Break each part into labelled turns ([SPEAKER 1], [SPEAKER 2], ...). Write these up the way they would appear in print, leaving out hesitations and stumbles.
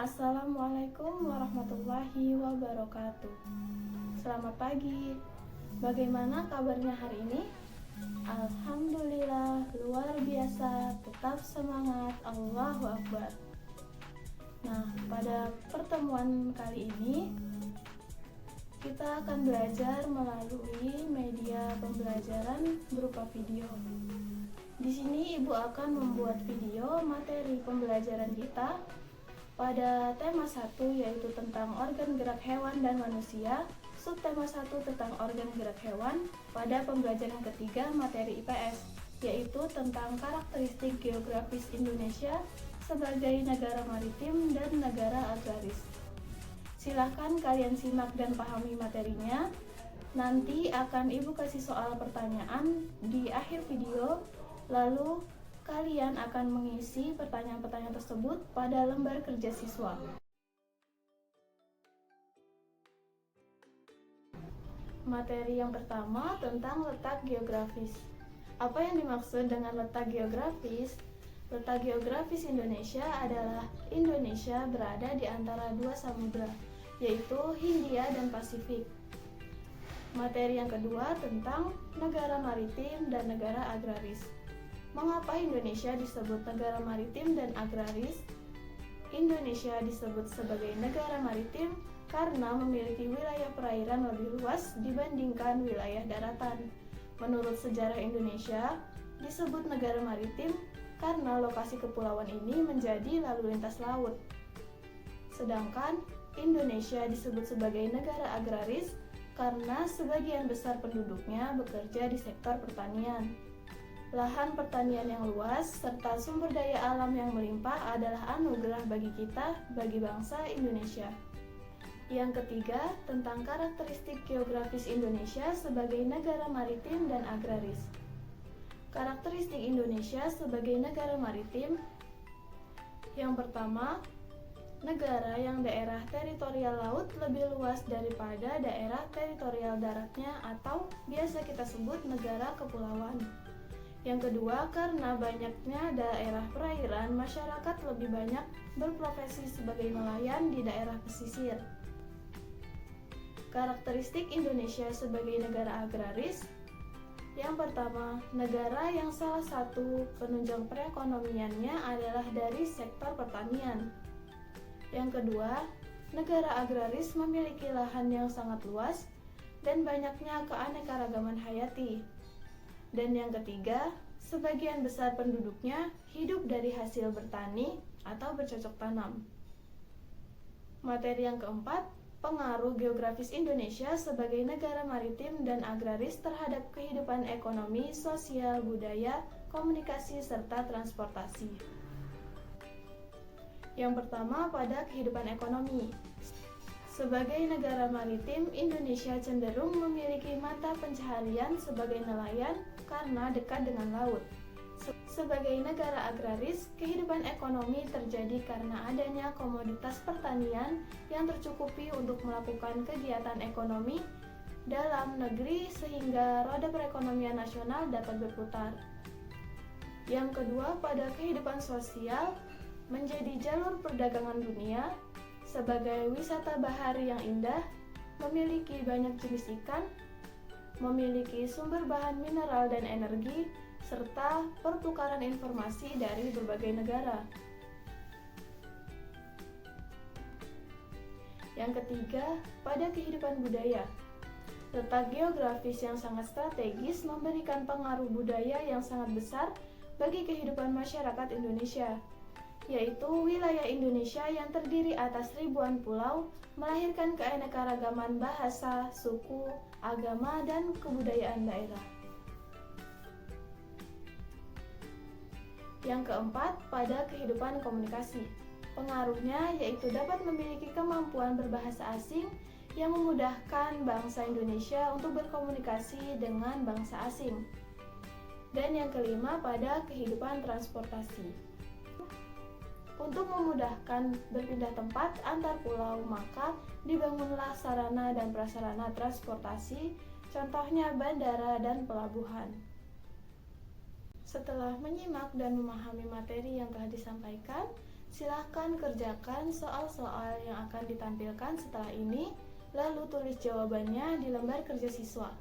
[SPEAKER 1] Assalamualaikum warahmatullahi wabarakatuh. Selamat pagi. Bagaimana kabarnya hari ini? Alhamdulillah, luar biasa. Tetap semangat. Allahu Akbar. Nah, pada pertemuan kali ini kita akan belajar melalui media pembelajaran berupa video. Di sini Ibu akan membuat video materi pembelajaran kita pada tema 1 yaitu tentang organ gerak hewan dan manusia, subtema 1 tentang organ gerak hewan pada pembelajaran ketiga materi IPS, yaitu tentang karakteristik geografis Indonesia sebagai negara maritim dan negara agraris. Silahkan kalian simak dan pahami materinya. Nanti akan Ibu kasih soal pertanyaan di akhir video, lalu kalian akan mengisi pertanyaan-pertanyaan tersebut pada lembar kerja siswa. Materi yang pertama tentang letak geografis. Apa yang dimaksud dengan letak geografis? Letak geografis Indonesia adalah Indonesia berada di antara dua samudra, yaitu Hindia dan Pasifik. Materi yang kedua tentang negara maritim dan negara agraris. Mengapa Indonesia disebut negara maritim dan agraris? Indonesia disebut sebagai negara maritim karena memiliki wilayah perairan lebih luas dibandingkan wilayah daratan. Menurut sejarah Indonesia, disebut negara maritim karena lokasi kepulauan ini menjadi lalu lintas laut. Sedangkan Indonesia disebut sebagai negara agraris karena sebagian besar penduduknya bekerja di sektor pertanian. Lahan pertanian yang luas serta sumber daya alam yang melimpah adalah anugerah bagi kita, bagi bangsa Indonesia. Yang ketiga, tentang karakteristik geografis Indonesia sebagai negara maritim dan agraris. Karakteristik Indonesia sebagai negara maritim. Yang pertama, negara yang daerah teritorial laut lebih luas daripada daerah teritorial daratnya atau biasa kita sebut negara kepulauan. Yang kedua, karena banyaknya daerah perairan, masyarakat lebih banyak berprofesi sebagai nelayan di daerah pesisir. Karakteristik Indonesia sebagai negara agraris. Yang pertama, negara yang salah satu penunjang perekonomiannya adalah dari sektor pertanian. Yang kedua, negara agraris memiliki lahan yang sangat luas dan banyaknya keanekaragaman hayati. Dan yang ketiga, sebagian besar penduduknya hidup dari hasil bertani atau bercocok tanam. Materi yang keempat, pengaruh geografis Indonesia sebagai negara maritim dan agraris terhadap kehidupan ekonomi, sosial, budaya, komunikasi, serta transportasi. Yang pertama, pada kehidupan ekonomi. Sebagai negara maritim, Indonesia cenderung memiliki mata pencaharian sebagai nelayan karena dekat dengan laut. Sebagai negara agraris, kehidupan ekonomi terjadi karena adanya komoditas pertanian yang tercukupi untuk melakukan kegiatan ekonomi dalam negeri sehingga roda perekonomian nasional dapat berputar. Yang kedua, pada kehidupan sosial, menjadi jalur perdagangan dunia. Sebagai wisata bahari yang indah, memiliki banyak jenis ikan, memiliki sumber bahan mineral dan energi, serta pertukaran informasi dari berbagai negara. Yang ketiga, pada kehidupan budaya. Letak geografis yang sangat strategis memberikan pengaruh budaya yang sangat besar bagi kehidupan masyarakat Indonesia, yaitu wilayah Indonesia yang terdiri atas ribuan pulau, melahirkan keanekaragaman bahasa, suku, agama, dan kebudayaan daerah. Yang keempat, pada kehidupan komunikasi. Pengaruhnya yaitu dapat memiliki kemampuan berbahasa asing yang memudahkan bangsa Indonesia untuk berkomunikasi dengan bangsa asing. Dan yang kelima, pada kehidupan transportasi. Untuk memudahkan berpindah tempat antar pulau, maka dibangunlah sarana dan prasarana transportasi, contohnya bandara dan pelabuhan. Setelah menyimak dan memahami materi yang telah disampaikan, Silahkan kerjakan soal-soal yang akan ditampilkan setelah ini, lalu tulis jawabannya di lembar kerja siswa.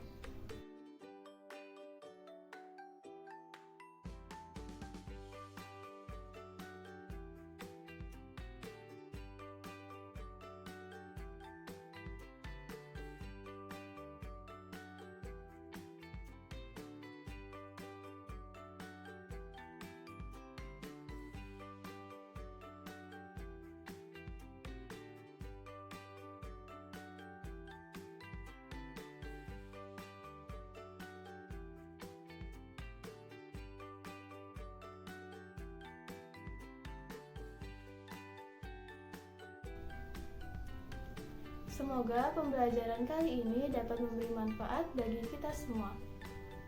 [SPEAKER 1] Semoga pembelajaran kali ini dapat memberi manfaat bagi kita semua.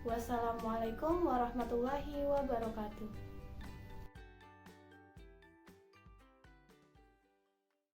[SPEAKER 1] Wassalamualaikum warahmatullahi wabarakatuh.